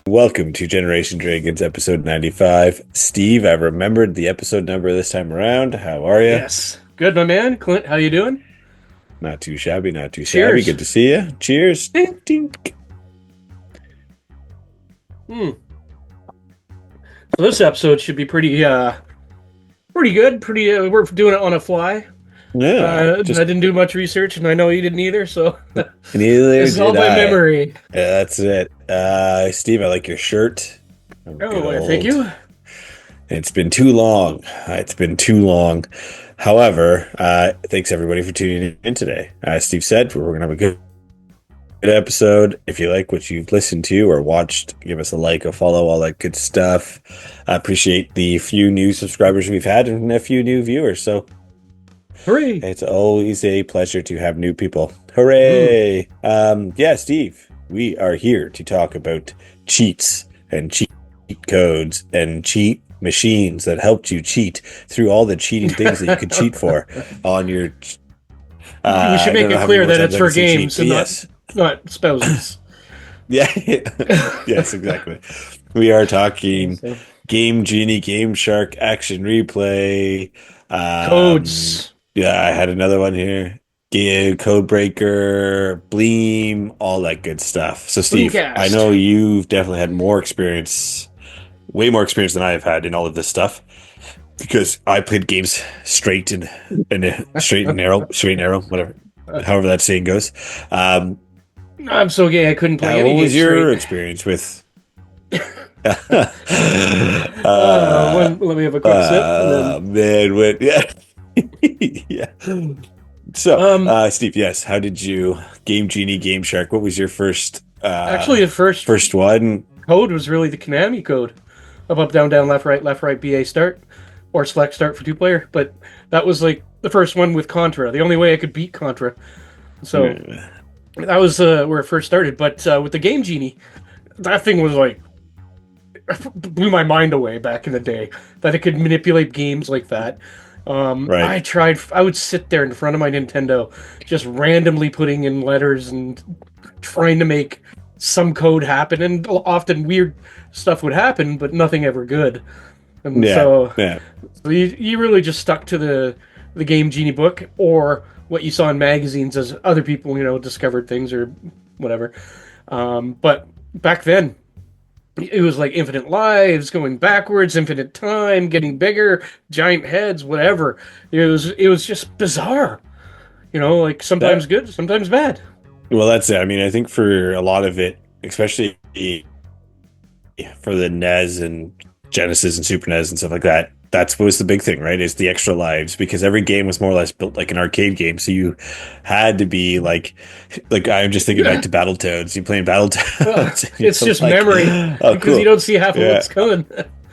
Welcome to Generation Dragons episode 95. Steve, I remembered the episode number this time around. How are you? Yes. Good, my man. Clint, how you doing? Not too shabby, not too shabby. Cheers. Good to see you. Cheers. Dink, dink. Hmm. So this episode should be pretty good. We're doing it on a fly. Yeah, I just didn't do much research, and I know you didn't either, so neither this is all did by I. memory. Yeah, that's it. Steve, I like your shirt. Good Oh, thank old. you. It's been too long. It's been too long. However, thanks everybody for tuning in today. As Steve said, we're going to have a good episode. If you like what you've listened to or watched, give us a like, a follow, all that good stuff. I appreciate the few new subscribers we've had and a few new viewers. So Hooray. it's always a pleasure to have new people. Mm. Hooray! Yeah, Steve, we are here to talk about cheats and cheat codes and cheat machines that helped you cheat through all the cheating things that you could cheat for on your. We should I make don't know it how clear many more that times it's I for can say cheat, games but and yes. not spouses. Yeah. Yes, exactly. We are talking So, Game Genie, Game Shark, Action Replay. codes. Yeah, I had another one here. Code Breaker, Bleem, all that good stuff. So, Steve, I Dreamcast. know you've definitely had more experience, way more experience than I have had in all of this stuff, because I played games straight and narrow, whatever, however that saying goes. Um, I'm so gay I couldn't play what any was games your straight. experience with? Let me have a quick sip and then Man, yeah, yeah. So, um Steve, yes, how did you Game Genie, Game Shark? What was your first actually the first first one? code was really the Konami code of up, down, down, left, right, BA start, or select start for two player. But that was like the first one with Contra. The only way I could beat Contra. So that was where it first started. But with the Game Genie, that thing was like blew my mind away back in the day that it could manipulate games like that. Right. I would sit there in front of my Nintendo, just randomly putting in letters and trying to make some code happen, and often weird stuff would happen, but nothing ever good. And Yeah, so, yeah, so you really just stuck to the Game Genie book or what you saw in magazines as other people discovered things or whatever. But back then, it was like infinite lives, going backwards, infinite time, getting bigger, giant heads, whatever. It was just bizarre. Like sometimes that. good, sometimes bad. Well, that's it. I mean, I think for a lot of it, especially for the NES and Genesis and Super NES and stuff like that, that's was the big thing, right? Is the extra lives, because every game was more or less built like an arcade game, so you had to be like I'm just thinking back to Battletoads. You playing Battletoads, and It's you're just like, memory oh, because you cool, don't see half of yeah, what's coming.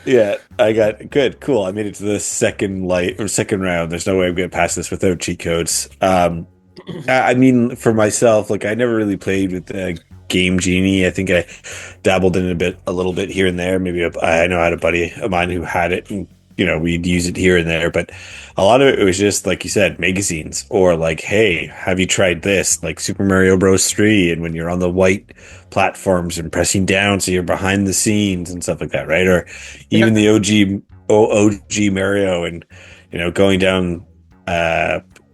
yeah. I got good, cool. I made it to the second light or second round. There's no way I'm getting past this without cheat codes. I mean, for myself, like I never really played with the Game Genie. I think I dabbled in a little bit here and there. Maybe I know I had a buddy of mine who had it, and we'd use it here and there. But a lot of it was just like you said, magazines or like, hey, have you tried this? Like Super Mario Bros. 3, and when you're on the white platforms and pressing down, so you're behind the scenes and stuff like that, right? Or even Yeah. the OG Mario, and going down.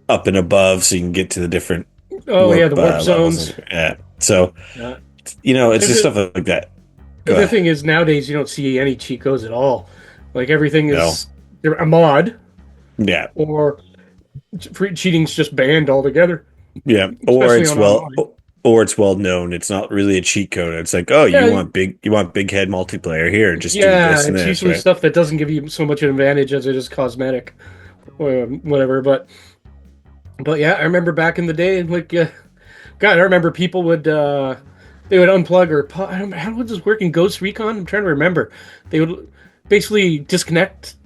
Up and above so you can get to the different Oh yeah, warp the warp levels. zones. Yeah. So, Yeah. it's And just stuff like that. Go the ahead. thing is, nowadays you don't see any cheat codes at all. Like everything No. is they're a mod Yeah. or free cheating's just banned altogether, Yeah. especially on online. Or it's well known. It's not really a cheat code. It's like, oh, Yeah, you want big head multiplayer here. Just do yeah, this and it's this, usually right? stuff that doesn't give you so much of an advantage as it is cosmetic or whatever. But yeah, I remember back in the day, like, God, I remember people would they would unplug or I don't know, how would this work in Ghost Recon? I'm trying to remember. They would basically disconnect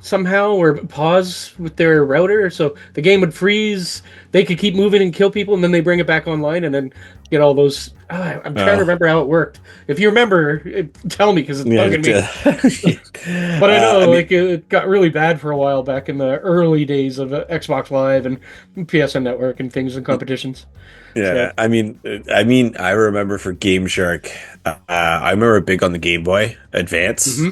somehow or pause with their router, so the game would freeze. They could keep moving and kill people, and then they bring it back online, and then get all those. I'm trying to Oh, remember how it worked. If you remember, tell me because it's yeah. bugging me. But I I know mean, like it got really bad for a while back in the early days of Xbox Live and PSN Network and things and competitions. So yeah. I remember for Game Shark, I remember big on the Game Boy Advance hmm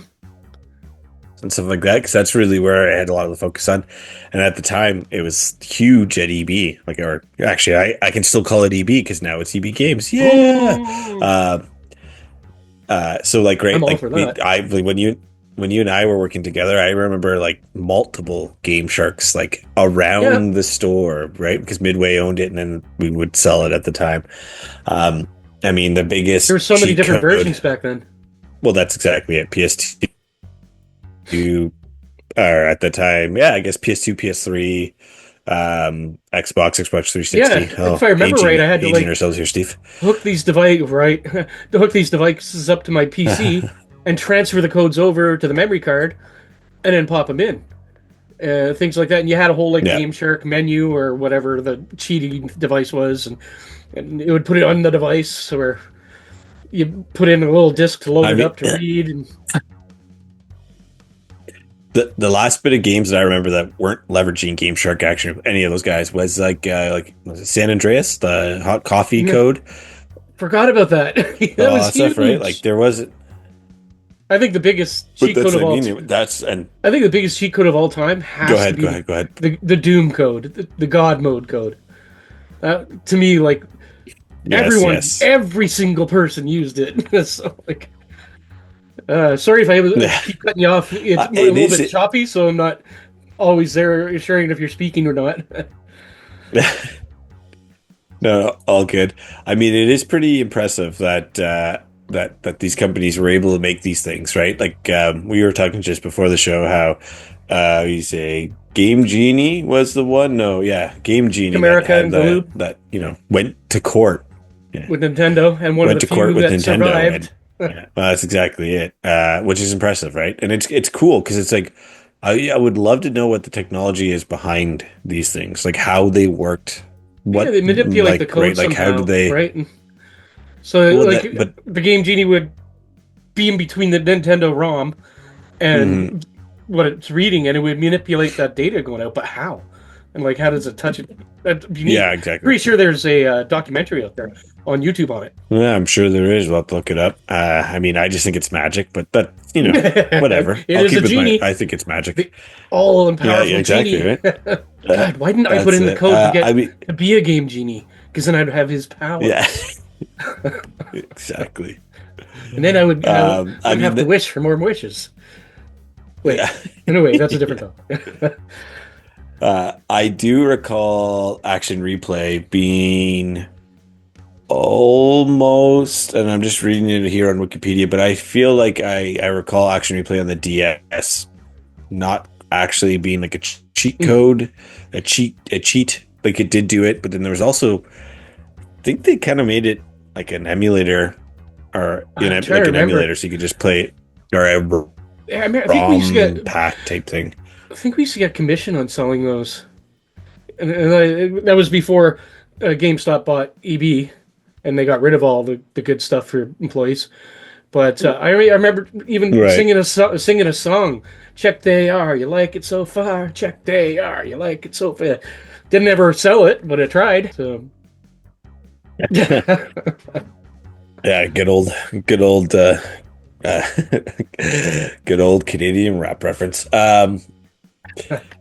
and stuff like that because that's really where I had a lot of the focus on. And at the time, it was huge at EB. Like, or actually, I can still call it EB because now it's EB Games. Yeah. Ooh, Uh, so like, I'm great. all Like, for that. when you and I were working together, I remember like multiple Game Sharks like Yeah, around the store, right? Because Midway owned it, and then we would sell it at the time. Um, I mean, the there were biggest so many cheat different code. versions back then. Well, that's exactly it. PS2, or at the time, yeah, I guess PS2, PS3, Xbox Yeah, 360. if Oh, I remember right, I had to aging like ourselves here, Steve. hook these device right to hook these devices up to my PC and transfer the codes over to the memory card and then pop them in. Things like that. And you had a whole like Yeah. Game Shark menu or whatever the cheating device was, and it would put it on the device, or you put in a little disk to load I it mean, up to read. And the last bit of games that I remember that weren't leveraging Game Shark action, any of those guys, was like was it San Andreas, the hot coffee code, forgot about that. That all was that stuff, right? Like huge. there was, I think the biggest but cheat code that's of what I all. mean. That's and I think the biggest cheat code of all time go has to ahead, be go ahead, go ahead. the Doom code, the God mode code. To me, like Yes, yes. every single person used it. So like, sorry if I Yeah, keep cutting you off. It's a it little is. bit choppy, so I'm not always there assuring if you're speaking or not. No, all good. I mean, it is pretty impressive that that these companies were able to make these things, right? Like we were talking just before the show how you say Game Genie was the one. No, yeah, Game Genie that America had and the Galoob that went to court. Yeah, with Nintendo, and one of went the to court few with that Nintendo, and survived. yeah, well, that's exactly it. Which is impressive, right? And it's cool because it's like I would love to know what the technology is behind these things, like how they worked. Yeah, What they manipulate the like right? code Like how did somehow, they? right? And so Well, like that but the Game Genie would be in between the Nintendo ROM mhm. and what it's reading, and it would manipulate that data going out. But how? And like, how does it touch it? You need. Yeah, exactly. Pretty sure there's a documentary out there on YouTube on Yeah, I'm sure there is. We'll have to look it up. I mean, I just think it's magic, but that, it. whatever. It I'll is a keep with my, genie, I think it's magic. the all Yeah, yeah, powerful exactly, genie. right? God, why didn't I put That's in the it. code to I get mean, to be a game genie? Because then I'd have his yeah, powers, exactly. and then I I wouldn't mean, have to wish for more wishes. Wait, yeah, anyway, that's a different topic. I do recall Action Replay being almost, and I'm just reading it here on Wikipedia, but I feel like I recall Action Replay on the DS not actually being like a cheat code, a cheat. Like it did do it, but then there was also, I think they kind of made it like an emulator or I'm trying like to an remember. emulator, so you could just play it or a I mean, I think we used to ROM get. pack type thing. I think we used to get commission on selling those, that was before GameStop bought EB, and they got rid of all the good stuff for employees. But I remember even Right. singing a song. Check they are, you like it so far. Check they are, you like it so far. Didn't ever sell it, but I tried. So Yeah, good old, uh, good old Canadian rap reference. I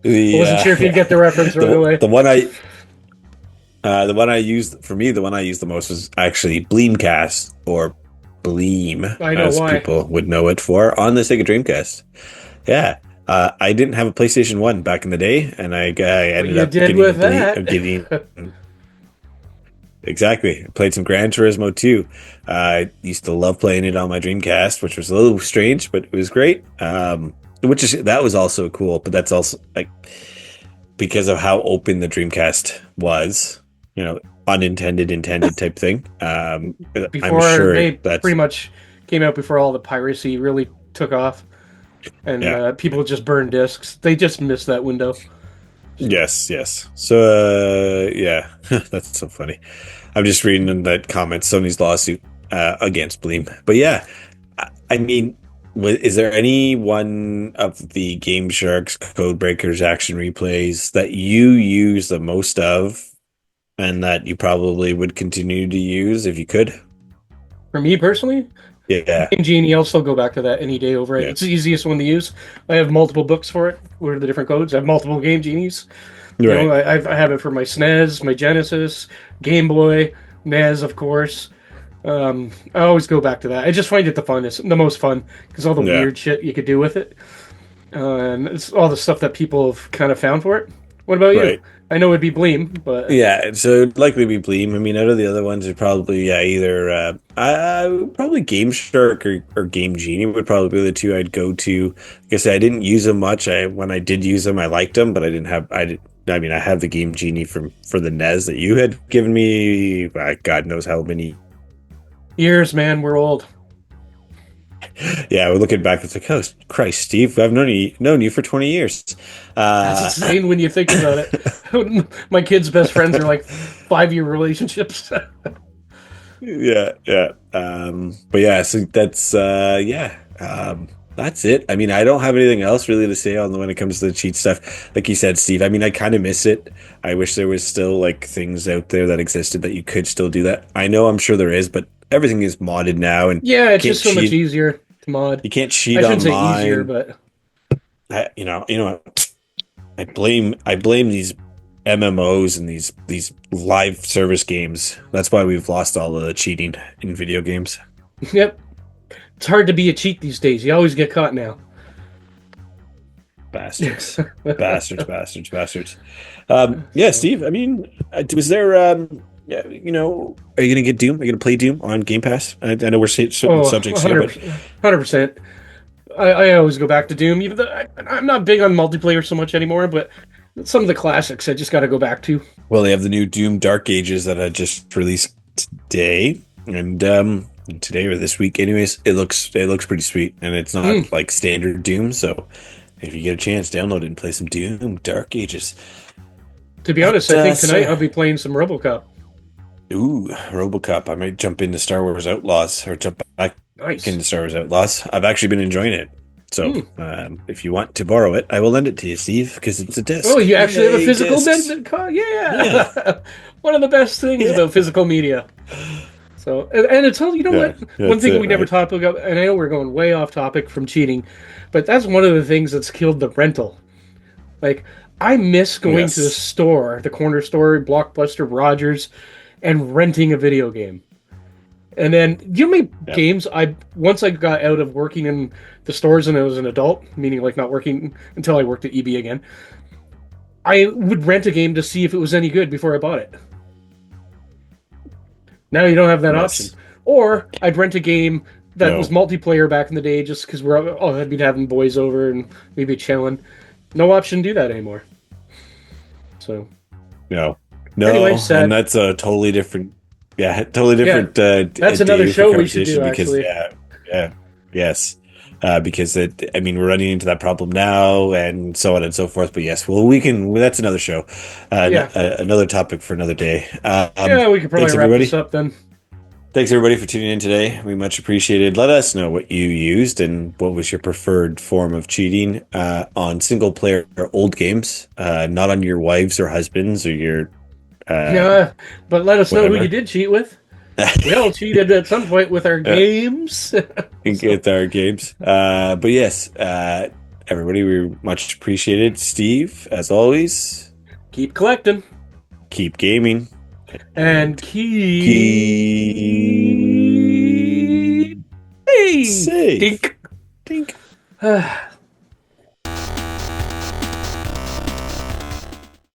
The wasn't sure if you'd get the reference right the away. the one I used for me, the one I used the most was actually Bleemcast or Bleem, I know as why. people would know it for, on the Sega Dreamcast. Yeah, I didn't have a PlayStation 1 back in the day, and I What ended you up did getting with that? getting exactly. I played some Gran Turismo too. I used to love playing it on my Dreamcast, which was a little strange, but it was great. Which is that was also cool, but that's also like because of how open the Dreamcast was, unintended, intended type thing. I'm Before sure they that's pretty much came out before all the piracy really took off, and yeah. people just burned discs. They just missed that window. Yes, yes. So yeah, that's so funny. I'm just reading in the comments Sony's lawsuit against Bleem. But yeah, I mean, is there any one of the Game Sharks, Code Breakers, Action Replays that you use the most of, and that you probably would continue to use if you could? For me personally, Yeah, Game Genie, I'll still go back to that any day over it. yeah, It's the easiest one to use. I have multiple books for it. What are the different codes? I have multiple Game Genies. You know, right, I have it for my SNES, my Genesis, Game Boy, NES, of course. I always go back to that. I just find it the most fun because all the yeah. weird shit you could do with it, and it's all the stuff that people have kind of found for it. What about you? Right. I know it'd be Bleem, but Yeah, so it'd likely be Bleem. I mean, out of the other ones, it'd probably either probably Game Shark or Game Genie would probably be the two I'd go to. Like I said, I didn't use them much. I when I did use them, I liked them, but I didn't have I did. I mean, I have the Game Genie for the NES that you had given me. God knows how many. years, man, we're old. Yeah, we're looking back. It's like, oh Christ, Steve, I've known you for 20 years. That's Uh, insane when you think about it. My kids' best friends are like 5-year relationships. Yeah, yeah. But yeah, so that's it. I mean, I don't have anything else really to say on when it comes to the cheat stuff. Like you said, Steve, I mean, I kind of miss it. I wish there was still like things out there that existed that you could still do that. I know I'm sure there is, but everything is modded now and Yeah, you it's can't just so much cheat. easier to mod. You can't I cheat shouldn't say easier, online. but You know what? I blame these MMOs and these live service games. That's why we've lost all the cheating in video games. yep, it's hard to be a cheat these days. You always get caught now. Bastards. Bastards, bastards, bastards. Yeah, So, Steve, I mean, was there, yeah, are you going to get Doom? Are you going to play Doom on Game Pass? I know we're certain oh, subjects here, but 100%. 100%. I always go back to Doom, even though I'm not big on multiplayer so much anymore, but some of the classics I just got to go back to. well, they have the new Doom Dark Ages that I just released today, and today or this week, anyways. It looks pretty sweet, and it's Hmm. not like standard Doom, so if you get a chance, download it and play some Doom Dark Ages. To be But honest, I think tonight I'll sir, be playing some RoboCop. ooh, RoboCop. I might jump into Star Wars Outlaws or jump back Nice. into Star Wars Outlaws. I've actually been enjoying it. So, Hmm. if you want to borrow it, I will lend it to you, Steve, because it's a Oh, disc. you actually have a Yay, physical discs. Yeah, Yeah. One of the best things yeah, about physical media. So, and it's all, you know yeah. what? One That's thing it, we never right? talked about, and I know we're going way off topic from cheating, but that's one of the things that's killed the rental. Like, I miss going to the Yes. store, the corner store, Blockbuster, Rogers, and renting a video game. And then, you know, how many Yep. games I once I got out of working in the stores and I was an adult, meaning like not working until I worked at EB again. I would rent a game to see if it was any good before I bought it. Now you don't have that option. Yes. Or I'd rent a game that was No. multiplayer back in the day, just because I'd be having boys over and maybe chilling. No option to do that anymore. So No. anyway, No. And sad. that's a totally different, yeah, totally Yeah, different that's another day for show we should conversation do. because, Actually, yeah, yeah, yes. Because I mean, we're running into that problem now, and so on and so forth. But yes, well, we can. That's another show, yeah, another topic for another day. yeah. We could probably Thanks, wrap this everybody. up then. Thanks, everybody, for tuning in today. We much appreciated. Let us know what you used and what was your preferred form of cheating on single player or old games, not on your wives or husbands or your Yeah, but let us know who you whatever. did cheat with. We all cheated at some point with our uh, games. So Get our games. But yes, everybody, we much appreciated. Steve, as always, keep collecting keep gaming and and keep. keep Hey, safe. dink. Dink.